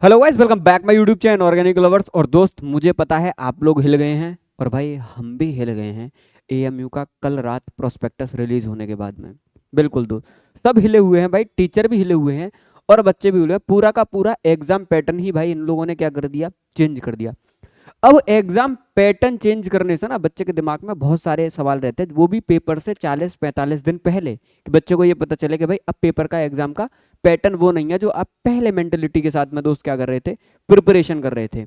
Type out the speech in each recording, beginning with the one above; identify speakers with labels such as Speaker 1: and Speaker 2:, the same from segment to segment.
Speaker 1: Hello guys, welcome back my YouTube channel organic lovers. और दोस्त, मुझे पता है आप लोग हिल गए हैं और भाई हम भी हिल गए हैं एएमयू का कल रात प्रोस्पेक्टस रिलीज होने के बाद में। बिल्कुल दोस्त, सब हिले हुए हैं भाई, टीचर भी हिले हुए हैं और बच्चे भी हिले हुए हैं। पूरा का पूरा एग्जाम पैटर्न ही भाई इन लोगों ने क्या कर दिया, चेंज कर दिया। अब एग्जाम पैटर्न चेंज करने से ना बच्चे के दिमाग में बहुत सारे सवाल रहते हैं, वो भी पेपर से 40-45 दिन पहले, कि बच्चे को ये पता चले कि भाई अब पेपर का एग्जाम का पैटर्न वो नहीं है जो आप पहले मेंटेलिटी के साथ में दोस्त क्या कर रहे थे, प्रिपरेशन कर रहे थे।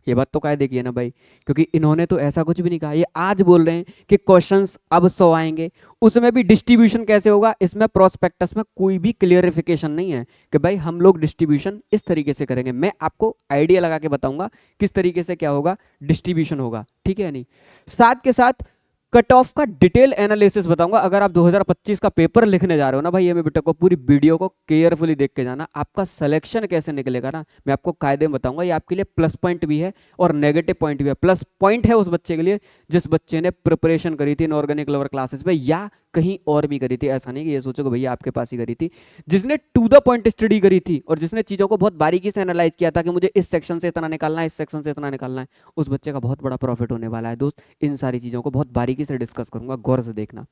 Speaker 1: ये बात तो कायदे की है ना भाई, क्योंकि इन्होंने तो ऐसा कुछ भी नहीं कहा। ये आज बोल रहे हैं कि क्वेश्चंस अब 100 आएंगे, उसमें भी डिस्ट्रीब्यूशन कैसे होगा, इसमें प्रोस्पेक्टस में कोई भी क्लियरिफिकेशन नहीं है कि भाई हम लोग डिस्ट्रीब्यूशन इस तरीके से करेंगे। मैं आपको आइडिया लगा के बताऊंगा किस तरीके से क्या होगा, डिस्ट्रीब्यूशन होगा, ठीक है नहीं। साथ के साथ कट ऑफ का डिटेल एनालिसिस बताऊंगा। अगर आप 2025 का पेपर लिखने जा रहे हो ना भाई, ये मैं बेटा को पूरी वीडियो को केयरफुली देख के जाना। आपका सिलेक्शन कैसे निकलेगा ना, मैं आपको कायदे में बताऊंगा। ये आपके लिए प्लस पॉइंट भी है और नेगेटिव पॉइंट भी है। प्लस पॉइंट है उस बच्चे के लिए जिस बच्चे ने प्रिपरेशन करी थी इनऑर्गेनिक लवर क्लासेस पे, या कहीं और भी करी थी। ऐसा नहीं कि ये सोचो कि भैया आपके पास ही करी थी। जिसने टू द पॉइंट स्टडी करी थी और जिसने चीजों को बहुत बारीकी से एनालाइज किया था कि मुझे इस सेक्शन से इतना निकालना है, इस सेक्शन से इतना निकालना है, उस बच्चे का बहुत बड़ा प्रॉफिट होने वाला है दोस्त। इन सारी चीजों को बहुत बारीकी से डिस्कस करूंगा, गौर से देखना।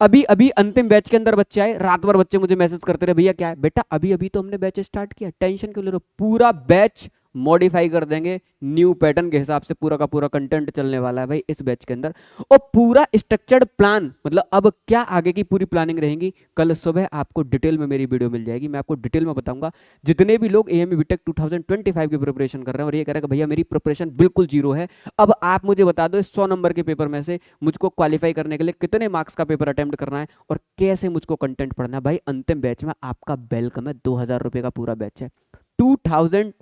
Speaker 1: अभी अभी अंतिम बैच के अंदर बच्चे आए, रात भर बच्चे मुझे मैसेज करते रहे, भैया क्या है बेटा, अभी अभी तो हमने बैच स्टार्ट किया, टेंशन क्यों ले रहे हो, पूरा बैच मॉडिफाई कर देंगे न्यू पैटर्न के हिसाब से। पूरा का पूरा कंटेंट चलने वाला है भाई इस बैच के अंदर, और पूरा स्ट्रक्चर्ड प्लान, मतलब अब क्या आगे की पूरी प्लानिंग रहेगी, कल सुबह आपको डिटेल में मेरी वीडियो मिल जाएगी। मैं आपको डिटेल में बताऊंगा। जितने भी लोग एएमयू बीटेक 2025 की प्रिपरेशन कर रहे हैं और ये कह रहे हैं कि भैया मेरी प्रिपरेशन बिल्कुल जीरो है, अब आप मुझे बता दो 100 नंबर के पेपर में से मुझको क्वालिफाई करने के लिए कितने मार्क्स का पेपर अटेम्प्ट करना है और कैसे मुझको कंटेंट पढ़ना है। भाई अंतिम बैच में आपका वेलकम है। 2000 रुपए का पूरा बैच है, 2000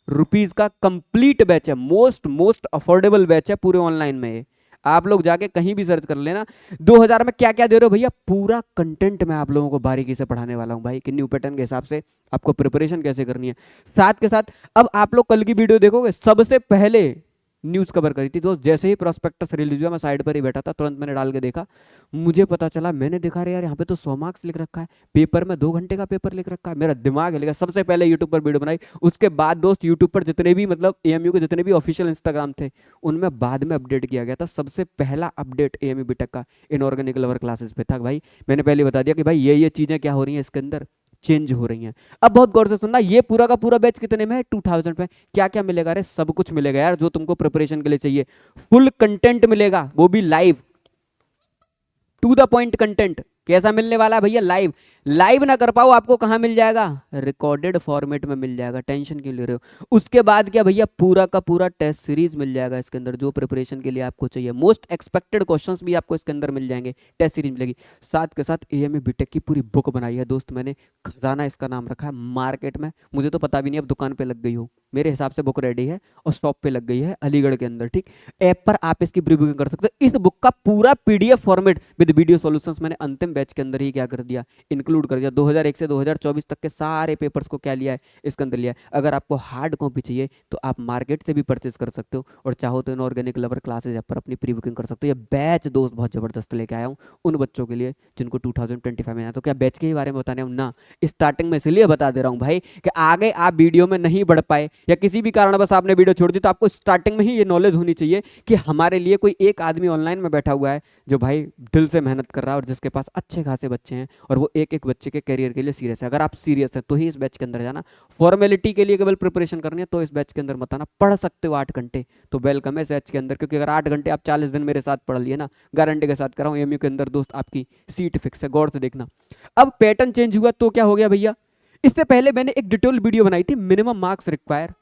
Speaker 1: रुपीज का कंप्लीट बैच है, मोस्ट अफोर्डेबल बैच है पूरे ऑनलाइन में। ये आप लोग जाके कहीं भी सर्च कर लेना। 2000 में क्या क्या दे रहे हो भैया, पूरा कंटेंट मैं आप लोगों को बारीकी से पढ़ाने वाला हूं भाई कि न्यू पैटर्न के हिसाब से आपको प्रिपरेशन कैसे करनी है। साथ के साथ अब आप लोग कल की वीडियो देखोगे, सबसे पहले न्यूज कवर करी थी दोस्त। जैसे ही प्रोस्पेक्टस रिलीज हुआ, मैं साइड पर ही बैठा था, तुरंत मैंने डाल के देखा, मुझे पता चला, मैंने देखा रे यार यहाँ पे तो 100 मार्क्स लिख रखा है, पेपर में 2 घंटे का पेपर लिख रखा है। मेरा दिमाग हिल गया। सबसे पहले यूट्यूब पर वीडियो बनाई, उसके बाद दोस्त यूट्यूब पर जितने भी मतलब एएमयू के जितने भी ऑफिशियल इंस्टाग्राम थे उनमें बाद में अपडेट किया गया था। सबसे पहला अपडेट एएमयू बीटेक का इनऑर्गेनिक लवर क्लासेस पे था भाई। मैंने पहले बता दिया कि भाई ये चीजें क्या हो रही हैं इसके अंदर, चेंज हो रही हैं। अब बहुत गौर से सुनना, ये पूरा का पूरा बैच कितने में है, 2000 पे। क्या क्या मिलेगा, अरे सब कुछ मिलेगा यार जो तुमको प्रिपरेशन के लिए चाहिए। फुल कंटेंट मिलेगा, वो भी live, to the point content. कैसा मिलने वाला है भैया, लाइव। लाइव ना कर पाओ आपको कहां मिल जाएगा, रिकॉर्डेड फॉर्मेट में मिल जाएगा। टेंशन क्यों ले रहे हो। उसके बाद क्या भैया, पूरा का पूरा टेस्ट सीरीज मिल जाएगा इसके अंदर, जो प्रिपरेशन के लिए आपको चाहिए। मोस्ट एक्सपेक्टेड क्वेश्चंस भी आपको इसके अंदर मिल जाएंगे, टेस्ट सीरीज मिलेगी। साथ के साथ एएमयू बीटेक की पूरी बुक बनाई है दोस्त मैंने, खजाना इसका नाम रखा है। मार्केट में मुझे तो पता भी नहीं, अब दुकान पे लग गई हो, मेरे हिसाब से बुक रेडी है और शॉप पे लग गई है अलीगढ़ के अंदर, ठीक। ऐप पर आप इसकी प्री बुकिंग कर सकते हो। इस बुक का पूरा PDF format with video solutions मैंने अंतिम बैच के अंदर ही क्या कर दिया, इंक्लूड कर दिया। 2001 से 2024 तक के सारे पेपर्स को क्या लिया है, इसके अंदर लिया है। अगर आपको हार्ड कॉपी चाहिए तो आप मार्केट से भी परचेज कर सकते हो, और चाहो तो इनऑर्गेनिक लवर क्लासेज ऐप पर अपनी प्री बुकिंग कर सकते हो। ये बैच दोस्त बहुत जबरदस्त लेके आया हूँ उन बच्चों के लिए जिनको 2025 में आया। तो क्या बैच के ही बारे में बताने हूँ ना, स्टार्टिंग में इसलिए बता दे रहा हूँ भाई कि आगे आप वीडियो में नहीं बढ़ पाए या किसी भी कारण बस आपने वीडियो छोड़ दी, तो आपको स्टार्टिंग में ही ये नॉलेज होनी चाहिए कि हमारे लिए कोई एक आदमी ऑनलाइन में बैठा हुआ है जो भाई दिल से मेहनत कर रहा है और जिसके पास अच्छे खासे बच्चे हैं और वो एक एक बच्चे के करियर के लिए सीरियस है। अगर आप सीरियस है तो ही इस बैच के अंदर जाना। फॉर्मेलिटी के लिए केवल प्रिपरेशन करनी है तो इस बैच के अंदर मत आना। पढ़ सकते हो 8 घंटे तो वेलकम है इस बैच के अंदर, क्योंकि अगर 8 घंटे आप 40 दिन मेरे साथ पढ़ लिए ना, गारंटी के साथ कर रहा हूँ एमयू के अंदर दोस्त आपकी सीट फिक्स है। गौर से देखना। अब पैटर्न चेंज हुआ तो क्या हो गया भैया, इससे पहले मैंने एक डिटेल वीडियो बनाई थी, minimum marks require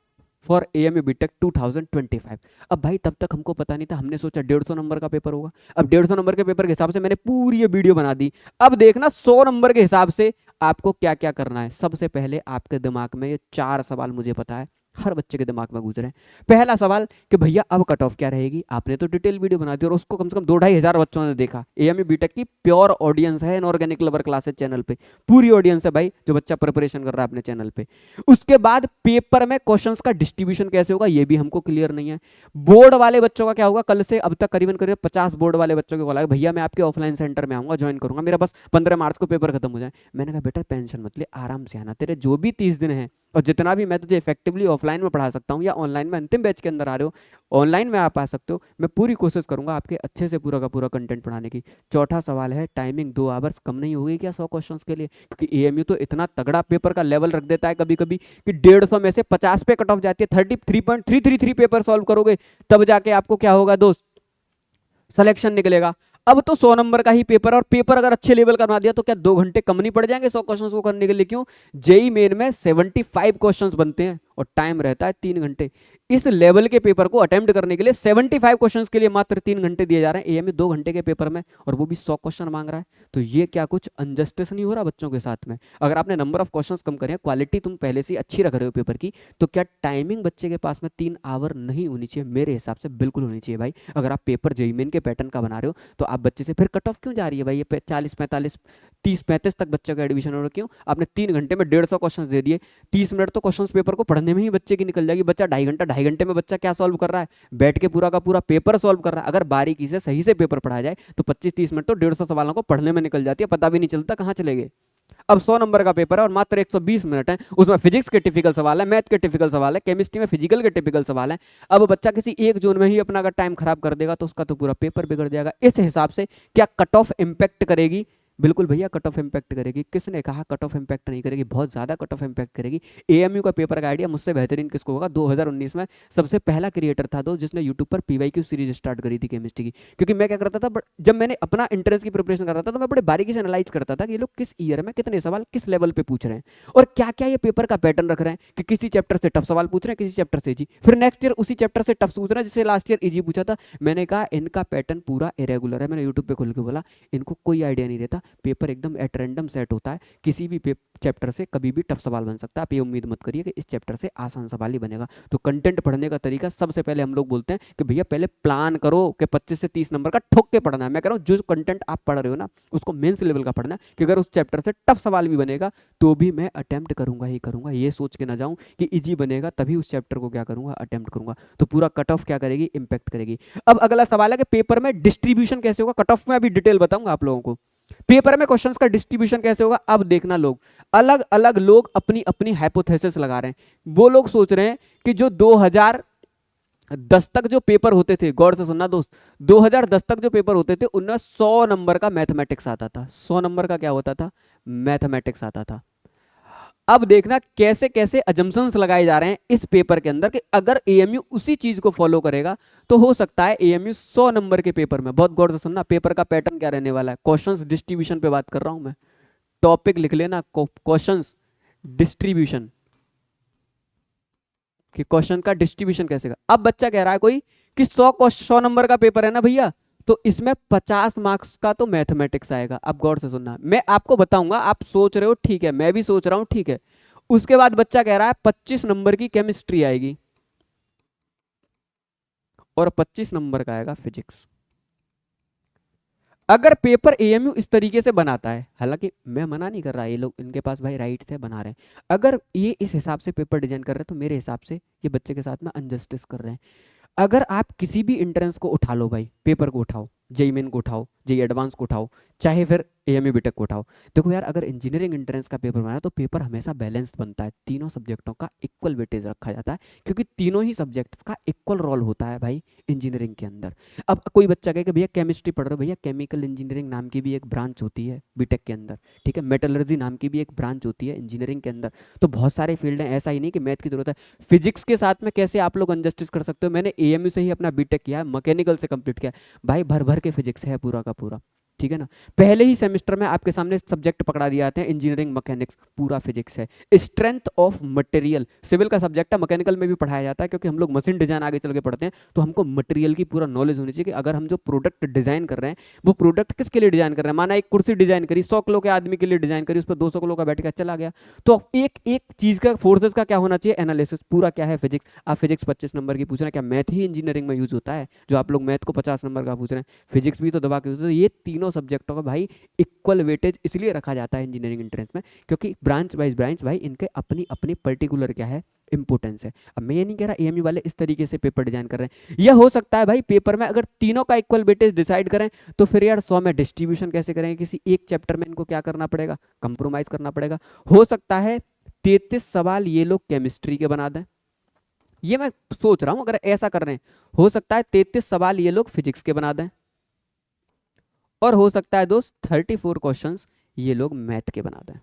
Speaker 1: for AMU BTech 2025। अब भाई तब तक हमको पता नहीं था, हमने सोचा 150 नंबर का पेपर होगा। अब 150 नंबर के पेपर के हिसाब से मैंने पूरी ये वीडियो बना दी। अब देखना 100 नंबर के हिसाब से आपको क्या क्या करना है। सबसे पहले आपके दिमाग में ये 4 सवाल मुझे पता है हर बच्चे के दिमाग में गूंज रहे हैं। पहला सवाल कि भैया अब कट ऑफ क्या रहेगी। आपने तो डिटेल वीडियो बना दी और उसको कम से कम 2-2.5 हजार बच्चों ने देखा। एएमयू बीटेक की प्योर ऑडियंस है इनऑर्गेनिक लवर क्लासेस चैनल पे, पूरी ऑडियंस है भाई जो बच्चा प्रिपरेशन कर रहा है अपने चैनल पे। उसके बाद पेपर में क्वेश्चंस का डिस्ट्रीब्यूशन कैसे होगा ये भी हमको क्लियर नहीं है। बोर्ड वाले बच्चों का क्या होगा, कल से अब तक करीबन करीब 50 बोर्ड वाले बच्चों को बोला भैया मैं आपके ऑफलाइन सेंटर में आऊंगा, ज्वाइन करूंगा, मेरा बस 15 मार्च को पेपर खत्म हो जाए। मैंने कहा बेटा टेंशन मत ले, आराम से आना, तेरे जो भी 30 दिन है और जितना भी मैं तुझे इफेक्टिवली ऑफलाइन में पढ़ा सकता हूँ या ऑनलाइन में अंतिम बैच के अंदर आ रहे हो ऑनलाइन में आप आ सकते हो, मैं पूरी कोशिश करूंगा आपके अच्छे से पूरा का पूरा कंटेंट पढ़ाने की। चौथा सवाल है, टाइमिंग 2 आवर्स कम नहीं होगी क्या 100 क्वेश्चंस के लिए? क्योंकि एएमयू तो इतना तगड़ा पेपर का लेवल रख देता है कभी कभी कि 150 में से 50 पे कट ऑफ जाती है। 33.333 पेपर सॉल्व करोगे तब जाके आपको क्या होगा दोस्त, सिलेक्शन निकलेगा। अब तो 100 नंबर का ही पेपर है, और पेपर अगर अच्छे लेवल का बना दिया तो क्या 2 घंटे कम नहीं पड़ जाएंगे 100 क्वेश्चंस को करने के लिए? क्यों, जेई मेन में 75 क्वेश्चंस बनते हैं और टाइम रहता है 3 घंटे। इस लेवल के पेपर को अटेम्प्ट करने के लिए 75 क्वेश्चंस के लिए मात्र 3 घंटे दिए जा रहे हैं, एएमयू 2 घंटे के पेपर में, और वो भी 100 क्वेश्चन मांग रहा है। तो ये क्या कुछ अनजस्टिस नहीं हो रहा बच्चों के साथ में? अगर आपने नंबर ऑफ क्वेश्चंस कम करे, क्वालिटी तुम पहले से अच्छी रख रहे हो पेपर की, तो क्या टाइमिंग बच्चे के पास में 3 आवर नहीं होनी चाहिए? मेरे हिसाब से बिल्कुल होनी चाहिए भाई। अगर आप पेपर जेई मेन के पैटर्न का बना रहे हो तो आप बच्चे से फिर कट ऑफ क्यों जा रही है भाई? ये 40 45 30 35 तक बच्चे का एडमिशन हो रहा है, क्यों? आपने 3 घंटे में 150 क्वेश्चन दे दिए, 30 मिनट तो क्वेश्चन पेपर को पढ़ने में ही बच्चे की निकल जाएगी। बच्चा 2.5 घंटे में बच्चा क्या सॉल्व कर रहा है? बैठ के पूरा का पूरा पेपर सॉल्व कर रहा है। अगर बारीकी से सही से पेपर पढ़ाया जाए तो 25 30 मिनट तो 150 सवालों को पढ़ने में निकल जाती है, पता भी नहीं चलता कहाँ चले गए। अब 100 नंबर का पेपर है और मात्र 120 मिनट है, उसमें फिजिक्स के टिपिकल सवाल है, मैथ के टिपिकल सवाल है, केमिस्ट्री में फिजिकल के टिपिकल सवाल है। अब बच्चा किसी एक जोन में ही अपना अगर टाइम खराब कर देगा तो उसका तो पूरा पेपर बिगड़ जाएगा। इस हिसाब से क्या कट ऑफ इंपैक्ट करेगी? बिल्कुल भैया कट ऑफ इंपैक्ट करेगी। किसने कहा कट ऑफ इंपैक्ट नहीं करेगी? बहुत ज्यादा कट ऑफ इंपैक्ट करेगी। एएमयू का पेपर का आइडिया मुझसे बेहतरीन किसको होगा? 2019 में सबसे पहला क्रिएटर था दोस्त जिसने यूट्यूब पर पीवाईक्यू सीरीज स्टार्ट करी थी केमिस्ट्री की। क्योंकि मैं क्या करता था, जब मैंने अपना एंट्रेंस की प्रिपरेशन कर रहा था तो मैं बड़े बारीकी से एनालाइज करता था कि ये लोग किस ईयर में कितने सवाल किस लेवल पे पूछ रहे हैं, और क्या क्या ये पेपर का पैटर्न रख रहे हैं कि किसी चैप्टर से टफ सवाल पूछ रहे हैं, किसी चैप्टर से इजी, फिर नेक्स्ट ईयर उसी चैप्टर से टफ पूछ रहे हैं जिससे लास्ट ईयर इजी पूछा था। मैंने कहा इनका पैटर्न पूरा इरेगुलर है। मैंने यूट्यूब पे खोल के बोला इनको कोई आइडिया नहीं रहता, पेपर एकदम एट रैंडम सेट होता है, किसी भी चैप्टर से कभी भी टफ सवाल बन सकता है। आप ये उम्मीद मत करिए कि इस चैप्टर से आसान सवाल ही बनेगा। तो कंटेंट पढ़ने का तरीका सबसे पहले हम लोग बोलते हैं कि भैया पहले प्लान करो कि 25 से 30 नंबर का ठोक के पढ़ना है। मैं कह रहा हूँ जो कंटेंट आप पढ़ रहे हो ना उसको मेंस लेवल का पढ़ना है कि अगर उस चैप्टर से टफ सवाल भी बनेगा तो भी मैं अटेम्प्ट करूंगा ही करूंगा, ये सोच के ना जाऊं कि इजी बनेगा तभी उस चैप्टर को क्या करूंगा, अटेम्प्ट करूंगा। तो पूरा कट ऑफ क्या करेगी, इंपैक्ट करेगी। अब अगला सवाल है कि पेपर में डिस्ट्रीब्यूशन कैसे होगा। कट ऑफ में अभी डिटेल बताऊंगा आप लोगों को, पेपर में क्वेश्चंस का डिस्ट्रीब्यूशन कैसे होगा। अब देखना, लोग अलग अलग लोग अपनी अपनी हाइपोथेसिस लगा रहे हैं। वो लोग सोच रहे हैं कि जो 2010 तक जो पेपर होते थे, गौर से सुनना दोस्त, 2010 तक जो पेपर होते थे उनमें 100 नंबर का मैथमेटिक्स आता था। 100 नंबर का क्या होता था, मैथमेटिक्स आता था। अब देखना कैसे कैसे अजम्पशंस लगाए जा रहे हैं इस पेपर के अंदर कि अगर एएमयू उसी चीज को फॉलो करेगा तो हो सकता है एएमयू 100 नंबर के पेपर में, बहुत गौर से सुनना, पेपर का पैटर्न क्या रहने वाला है। क्वेश्चंस डिस्ट्रीब्यूशन पे बात कर रहा हूं मैं, टॉपिक लिख लेना, क्वेश्चंस डिस्ट्रीब्यूशन, कि क्वेश्चन का डिस्ट्रीब्यूशन कैसे का। अब बच्चा कह रहा है कोई कि 100 नंबर का पेपर है ना भैया, तो इसमें 50 मार्क्स का तो मैथमेटिक्स आएगा। अब गौर से सुनना, मैं आपको बताऊंगा, आप सोच रहे हो ठीक है, मैं भी सोच रहा हूं ठीक है। उसके बाद बच्चा कह रहा है 25 नंबर की केमिस्ट्री आएगी और 25 नंबर का आएगा फिजिक्स। अगर पेपर एएमयू इस तरीके से बनाता है, हालांकि मैं मना नहीं कर रहा, ये लोग इनके पास भाई राइट है बना रहे हैं, अगर ये इस हिसाब से पेपर डिजाइन कर रहे हैं तो मेरे हिसाब से ये बच्चे के साथ में अनजस्टिस कर रहे हैं। अगर आप किसी भी एंट्रेंस को उठा लो भाई, पेपर को उठाओ, जेई मेन को उठाओ, जेई एडवांस को उठाओ, चाहे फिर एएमयू बीटेक को उठाओ, देखो यार अगर इंजीनियरिंग एंट्रेंस का पेपर बना तो पेपर हमेशा बैलेंस्ड बनता है, तीनों सब्जेक्टों का इक्वल वेटेज रखा जाता है क्योंकि तीनों ही सब्जेक्ट्स का इक्वल रोल होता है भाई इंजीनियरिंग के अंदर। अब कोई बच्चा कहे कि भैया केमिस्ट्री पढ़ रहे हो, भैया केमिकल इंजीनियरिंग नाम की भी एक ब्रांच होती है बीटेक के अंदर, ठीक है, मेटलर्जी नाम की भी एक ब्रांच होती है इंजीनियरिंग के अंदर। तो बहुत सारे फील्ड हैं, ऐसा ही नहीं कि मैथ की जरूरत है। फिजिक्स के साथ में कैसे आप लोग अनजस्टिस कर सकते हो, मैंने एएमयू से ही अपना बीटेक किया है, मैकेनिकल से कंप्लीट किया है भाई, भर भर के फिजिक्स है पूरा का पूरा, ठीक है ना। पहले ही सेमेस्टर में आपके सामने सब्जेक्ट पकड़ा दिए जाते हैं, इंजीनियरिंग मैकेनिक्स पूरा फिजिक्स है। स्ट्रेंथ ऑफ मटेरियल सिविल का सब्जेक्ट है, मैकेनिकल में भी पढ़ाया जाता है क्योंकि हम लोग मशीन डिजाइन आगे चल के पढ़ते हैं, तो हमको मटेरियल की पूरा नॉलेज होनी चाहिए कि अगर हम जो प्रोडक्ट डिजाइन कर रहे हैं वो प्रोडक्ट किसके लिए डिजाइन कर रहे हैं। माना एक कुर्सी डिजाइन करी, 100 किलो के आदमी के लिए डिजाइन करी, उस पर 200 किलो का बैठ के चला गया, तो एक एक चीज का फोर्सेस का क्या होना चाहिए, एनालिसिस पूरा क्या है फिजिक्स। आप फिजिक्स 25 नंबर की पूछ रहे हैं, क्या मैथ ही इंजीनियरिंग में यूज होता है? जो आप लोग मैथ को 50 नंबर का पूछ रहे हैं, फिजिक्स भी तो दबा के, तो ये तीनों सब्जेक्टों का भाई इक्वल वेटेज इसलिए रखा जाता है इंजीनियरिंग एंट्रेंस में क्योंकि ब्रांच वाइज भाई इनके अपनी अपनी पर्टिकुलर क्या है, इंपोर्टेंस है। अब मैं ये नहीं कह रहा एएमयू वाले इस तरीके से पेपर डिजाइन कर रहे हैं, यह हो सकता है भाई पेपर में अगर तीनों का इक्वल वेटेज डिसाइड करें तो फिर यार 100 में डिस्ट्रीब्यूशन कैसे करेंगे, किसी एक चैप्टर में इनको क्या करना पड़ेगा, कंप्रोमाइज करना पड़ेगा। हो सकता है 33 सवाल ये लोग केमिस्ट्री के बना दें। ये मैं सोच रहा हूं अगर ऐसा कर रहे हैं, हो सकता है 33 सवाल ये लोग फिजिक्स के बना दें, और हो सकता है दोस्त 34 क्वेश्चंस ये लोग मैथ के बना दें।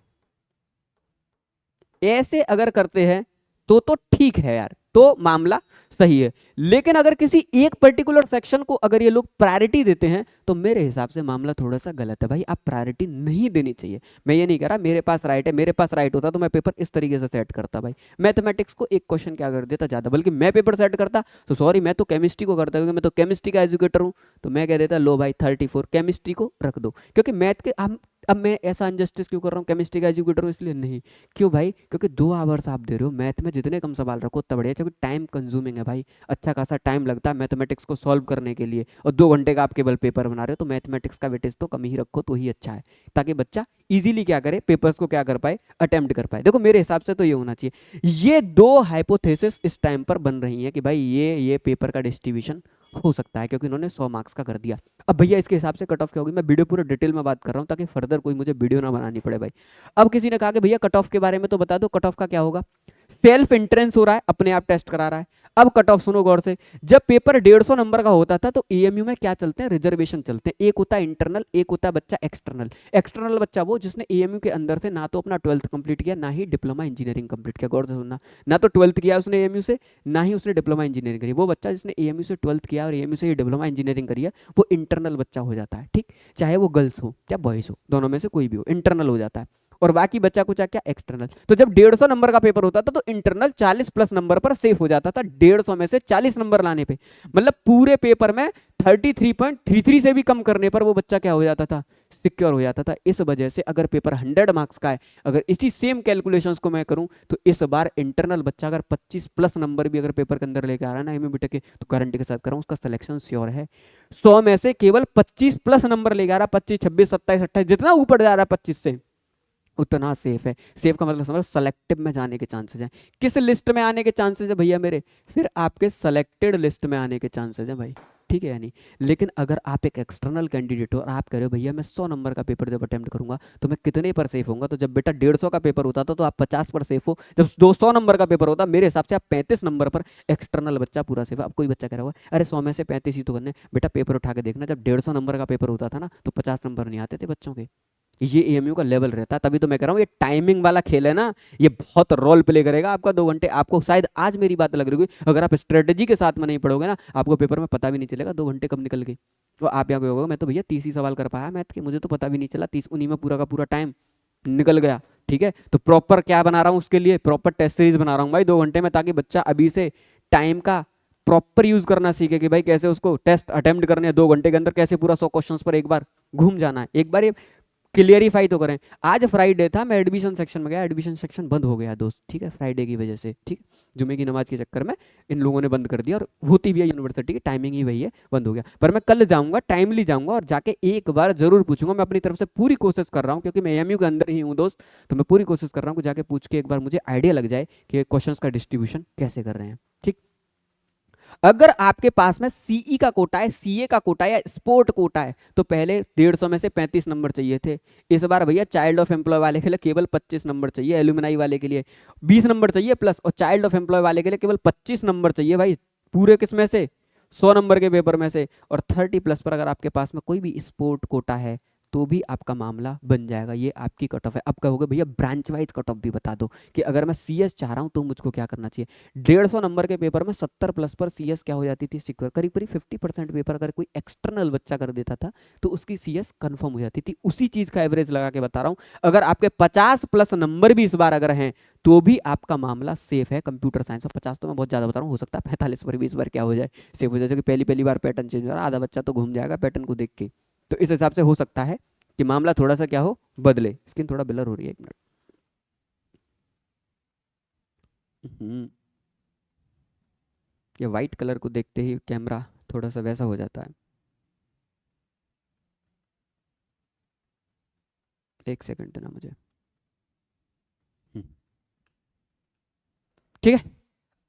Speaker 1: ऐसे अगर करते हैं तो ठीक है यार, तो मामला सही है। लेकिन अगर किसी एक पर्टिकुलर सेक्शन को अगर ये लोग प्रायोरिटी देते हैं तो मेरे हिसाब से मामला थोड़ा सा गलत है भाई। आप प्रायोरिटी नहीं देनी चाहिए। मैं ये नहीं कह रहा मेरे पास राइट है, मेरे पास राइट होता तो मैं पेपर इस तरीके से सेट करता भाई। मैथमेटिक्स को एक क्वेश्चन क्या कर देता ज्यादा, बल्कि मैं पेपर सेट करता तो सॉरी मैं तो केमिस्ट्री को करता, क्योंकि मैं तो केमिस्ट्री का एजुकेटर हूं। तो मैं कह देता लो भाई 34 केमिस्ट्री को रख दो, क्योंकि मैथ के हम अब मैं ऐसा अनजस्टिस क्यों कर रहा हूँ, केमिस्ट्री का एजुकेटर हूँ इसलिए नहीं। क्यों भाई, क्योंकि 2 आवर्स आप दे रहे हो मैथ में, जितने कम सवाल रखो उतना बढ़िया, क्योंकि टाइम कंज्यूमिंग है भाई। अच्छा खासा टाइम लगता है मैथमेटिक्स को सॉल्व करने के लिए, और 2 घंटे का आप केवल पेपर बना रहे हो, तो मैथमेटिक्स का वेटेज तो कम ही रखो तो ही अच्छा है, ताकि बच्चा इजीली क्या करे, पेपर्स को क्या कर पाए, अटेम्प्ट कर पाए। देखो मेरे हिसाब से तो ये होना चाहिए। ये 2 हाइपोथेसिस इस टाइम पर बन रही हैं कि भाई ये पेपर का डिस्ट्रीब्यूशन हो सकता है, क्योंकि इन्होंने 100 मार्क्स का कर दिया। अब भैया इसके हिसाब से कट ऑफ क्या होगी, मैं वीडियो पूरा डिटेल में बात कर रहा हूँ ताकि फर्दर कोई मुझे वीडियो ना बनानी पड़े भाई। अब किसी ने कहा कि भैया कट ऑफ के बारे में तो बता दो, कट ऑफ का क्या होगा। सेल्फ एंट्रेंस हो रहा है, अपने आप टेस्ट करा रहा है। अब कट ऑफ सुनो गौर से, जब पेपर 150 नंबर का होता था तो एएमयू में क्या चलते हैं, रिजर्वेशन चलते हैं। एक होता है इंटरनल, एक होता है बच्चा एक्सटर्नल। एक्सटर्नल बच्चा वो जिसने एएमयू के अंदर से ना तो अपना 12th कंप्लीट किया, ना ही डिप्लोमा इंजीनियरिंग कंप्लीट किया। गौर से सुनना, ना तो 12th किया उसने एएमयू से, ना ही उसने डिप्लोमा इंजीनियरिंग करी। वो बच्चा जिसने एएमयू से 12th किया और एएमयू से ही डिप्लोमा इंजीनियरिंग करी है, वो इंटरनल बच्चा हो जाता है। ठीक, चाहे वो गर्ल्स हो या बॉयज हो, दोनों में से कोई भी हो, इंटरनल हो जाता है। और बाकी बच्चा कुछ क्या, एक्सटर्नल। तो जब 150 नंबर का पेपर होता था तो इंटरनल 40 प्लस नंबर पर सेफ हो जाता था, 150 में से 40 नंबर लाने पे। मतलब पूरे पेपर में 33.33 से भी कम करने पर वो बच्चा क्या हो जाता था, सिक्योर हो जाता था। इस वजह से अगर पेपर 100 मार्क्स का है, अगर इसी सेम कैलकुलेशंस को मैं करूं तो इस बार इंटरनल बच्चा अगर 25 प्लस नंबर भी अगर पेपर के अंदर लेके आ रहा है ना एमए बीटेक के, तो गारंटी के साथ कर रहा हूं उसका सिलेक्शन श्योर है। 100 में से केवल 25 प्लस नंबर लेके आ रहा, 25, 26, 27, 28, जितना ऊपर जा रहा है 25 से उतना सेफ है। सेफ का मतलब समझ, सेलेक्टिव में जाने के चांसेस हैं। किस लिस्ट में आने के चांसेस है भैया मेरे, फिर आपके सेलेक्टेड लिस्ट में आने के चांसेस हैं भाई। ठीक है यानी। लेकिन अगर आप एक एक्सटर्नल कैंडिडेट हो और आप कह रहे हो भैया मैं 100 नंबर का पेपर जब अटेम्प्ट करूंगा तो मैं कितने पर सेफ होऊंगा, तो जब बेटा 150 का पेपर होता था तो आप 50 पर सेफ हो, जब 200 नंबर का पेपर होता मेरे हिसाब से आप 35 नंबर पर एक्सटर्नल बच्चा पूरा सेफ है। अब कोई बच्चा कह रहा होगा अरे 100 में से 35 ही तो करने, बेटा पेपर उठा के देखना, जब 150 नंबर का पेपर होता था ना तो 50 नंबर नहीं आते थे बच्चों के। ये एएमयू का लेवल रहता है, तभी तो मैं कह रहा हूँ ये टाइमिंग वाला खेल है ना, ये बहुत रोल प्ले करेगा आपका 2 घंटे। आपको शायद आज मेरी बात लग रही होगी, अगर आप स्ट्रेटेजी के साथ में नहीं पढ़ोगे ना आपको पेपर में पता भी नहीं चलेगा 2 घंटे कब निकल गए। तो आप यहाँ होगा मैं तो भैया 30 ही सवाल कर पाया मैथ के, मुझे तो पता भी नहीं चला, 30 उन्हीं में पूरा का पूरा टाइम निकल गया। ठीक है, तो प्रॉपर क्या बना रहा हूँ उसके लिए, प्रॉपर टेस्ट सीरीज बना रहा हूँ भाई 2 घंटे में, ताकि बच्चा अभी से टाइम का प्रॉपर यूज करना सीखे कि भाई कैसे उसको टेस्ट अटेम्प्ट करने हैं 2 घंटे के अंदर, कैसे पूरा 100 क्वेश्चंस पर एक बार घूम जाना है। एक बार ये क्लियरिफाई तो करें। आज फ्राइडे था, मैं एडमिशन सेक्शन में गया, एडमिशन सेक्शन बंद हो गया दोस्त। ठीक है, फ्राइडे की वजह से, ठीक, जुमे की नमाज के चक्कर में इन लोगों ने बंद कर दिया, और होती भी है यूनिवर्सिटी की टाइमिंग ही वही है, बंद हो गया। पर मैं कल जाऊंगा, टाइमली जाऊंगा और जाके एक बार जरूर पूछूंगा। मैं अपनी तरफ से पूरी कोशिश कर रहा हूँ, क्योंकि मैं एमयू के अंदर ही हूँ दोस्त, तो मैं पूरी कोशिश कर रहा हूँ कि जाके पूछ के एक बार मुझे आइडिया लग जाए कि क्वेश्चंस का डिस्ट्रीब्यूशन कैसे कर रहे हैं। ठीक, अगर आपके पास में सीई का कोटा है, सीए का कोटा है या स्पोर्ट कोटा है, तो पहले 150 में से 35 नंबर चाहिए थे। इस बार भैया चाइल्ड ऑफ एम्प्लॉय वाले के लिए केवल 25 नंबर चाहिए, एल्यूमिनाई वाले के लिए 20 नंबर चाहिए प्लस, और चाइल्ड ऑफ एम्प्लॉय वाले के लिए केवल 25 नंबर चाहिए भाई, पूरे किस में से, 100 नंबर के पेपर में से। और 30 प्लस पर अगर आपके पास में कोई भी स्पोर्ट कोटा है तो भी आपका मामला बन जाएगा। ये आपकी कट ऑफ है। अब कहोगे भैया ब्रांच वाइज कट ऑफ भी बता दो कि अगर मैं सीएस चाह रहा हूं तो मुझको क्या करना चाहिए। 150 नंबर के पेपर में 70 प्लस पर सीएस क्या हो जाती थी, सिक्योर। करीब करीब 50% पेपर अगर कोई एक्सटर्नल बच्चा कर देता था तो उसकी सीएस कंफर्म हो जाती थी। उसी चीज का एवरेज लगा के बता रहा हूं। अगर आपके 50 प्लस नंबर भी इस बार अगर हैं तो भी आपका मामला सेफ है। कंप्यूटर साइंस में 50 तो मैं बहुत ज्यादा बता रहा हूँ, हो सकता है 45 पर भी इस बार क्या हो जाए, सेफ हो जाए, क्योंकि पहली पहली बार पैटर्न चेंज हो रहा है, आधा बच्चा तो घूम जाएगा पैटर्न को देख के। तो इस हिसाब से हो सकता है कि मामला थोड़ा सा क्या हो, बदले। स्किन थोड़ा ब्लर हो रही है, एक मिनट। ये वाइट कलर को देखते ही कैमरा थोड़ा सा वैसा हो जाता है। एक सेकंड देना मुझे। ठीक है,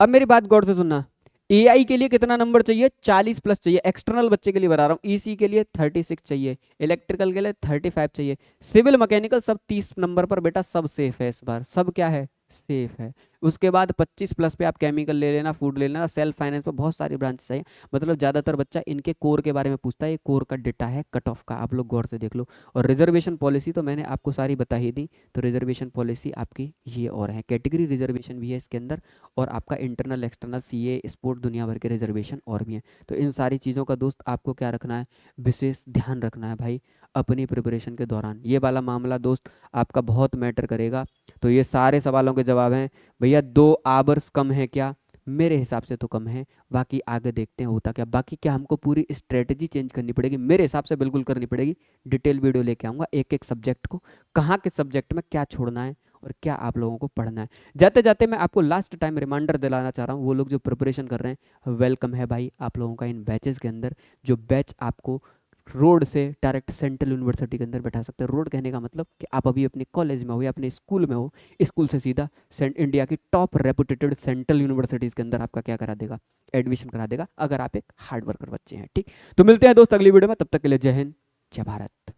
Speaker 1: अब मेरी बात गौर से सुनना। एआई के लिए कितना नंबर चाहिए, 40 प्लस चाहिए। एक्सटर्नल बच्चे के लिए बता रहा हूँ। ईसी के लिए 36 चाहिए, इलेक्ट्रिकल के लिए 35 चाहिए, सिविल मैकेनिकल सब 30 नंबर पर बेटा, सब सेफ है इस बार, सब क्या है, सेफ है। उसके बाद 25 प्लस पे आप केमिकल ले लेना, फूड ले लेना, सेल्फ फाइनेंस पे बहुत सारी ब्रांचेस है। मतलब ज़्यादातर बच्चा इनके कोर के बारे में पूछता है, ये कोर का डेटा है कट ऑफ का, आप लोग गौर से देख लो। और रिजर्वेशन पॉलिसी तो मैंने आपको सारी बता ही दी। तो रिजर्वेशन पॉलिसी आपकी ये और है, कैटेगरी रिजर्वेशन भी है इसके अंदर, और आपका इंटरनल एक्सटर्नल सीए स्पोर्ट दुनिया भर के रिजर्वेशन और भी हैं। तो इन सारी चीज़ों का दोस्त आपको क्या रखना है, विशेष ध्यान रखना है भाई अपनी प्रिपरेशन के दौरान। ये वाला मामला दोस्त आपका बहुत मैटर करेगा। तो ये सारे सवालों के जवाब हैं भैया। 2 आवर्स कम है क्या? मेरे हिसाब से तो कम है, बाकी आगे देखते हैं होता क्या। बाकी क्या हमको पूरी स्ट्रेटजी चेंज करनी पड़ेगी? मेरे हिसाब से बिल्कुल करनी पड़ेगी। डिटेल वीडियो लेके आऊँगा एक एक सब्जेक्ट को, कहाँ के सब्जेक्ट में क्या छोड़ना है और क्या आप लोगों को पढ़ना है। जाते जाते मैं आपको लास्ट टाइम रिमाइंडर दिलाना चाह रहा हूँ, वो लोग जो प्रिपरेशन कर रहे हैं वेलकम है भाई आप लोगों का इन बैचेस के अंदर। जो बैच आपको रोड से डायरेक्ट सेंट्रल यूनिवर्सिटी के अंदर बैठा सकते हैं। रोड कहने का मतलब कि आप अभी अपने कॉलेज में हो या अपने स्कूल में हो, स्कूल से सीधा इंडिया की टॉप रेपुटेटेड सेंट्रल यूनिवर्सिटीज़ के अंदर आपका क्या करा देगा, एडमिशन करा देगा, अगर आप एक हार्ड वर्कर बच्चे हैं। ठीक, तो मिलते हैं दोस्त अगली वीडियो में, तब तक के लिए जय हिंद, जय भारत।